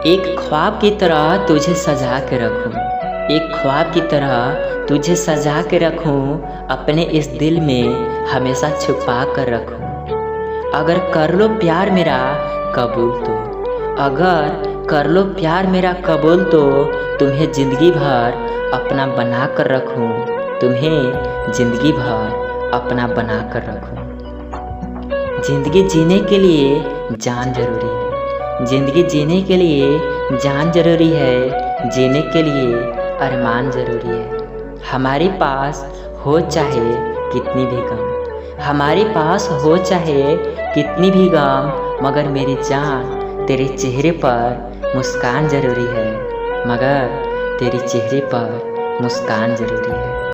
एक ख्वाब की तरह तुझे सजा के रखूं, एक ख्वाब की तरह तुझे सजा के रखूं, अपने इस दिल में हमेशा छुपा कर रखूं। अगर कर लो प्यार मेरा कबूल तो, अगर कर लो प्यार मेरा कबूल तो, तुम्हें ज़िंदगी भर अपना बना कर रखूं, तुम्हें ज़िंदगी भर अपना बना कर रखूं। ज़िंदगी जीने के लिए जान ज़रूरी है, ज़िंदगी जीने के लिए जान ज़रूरी है, जीने के लिए अरमान ज़रूरी है। हमारे पास हो चाहे कितनी भी गम, हमारे पास हो चाहे कितनी भी गम, मगर मेरी जान तेरे चेहरे पर मुस्कान ज़रूरी है, मगर तेरे चेहरे पर मुस्कान ज़रूरी है।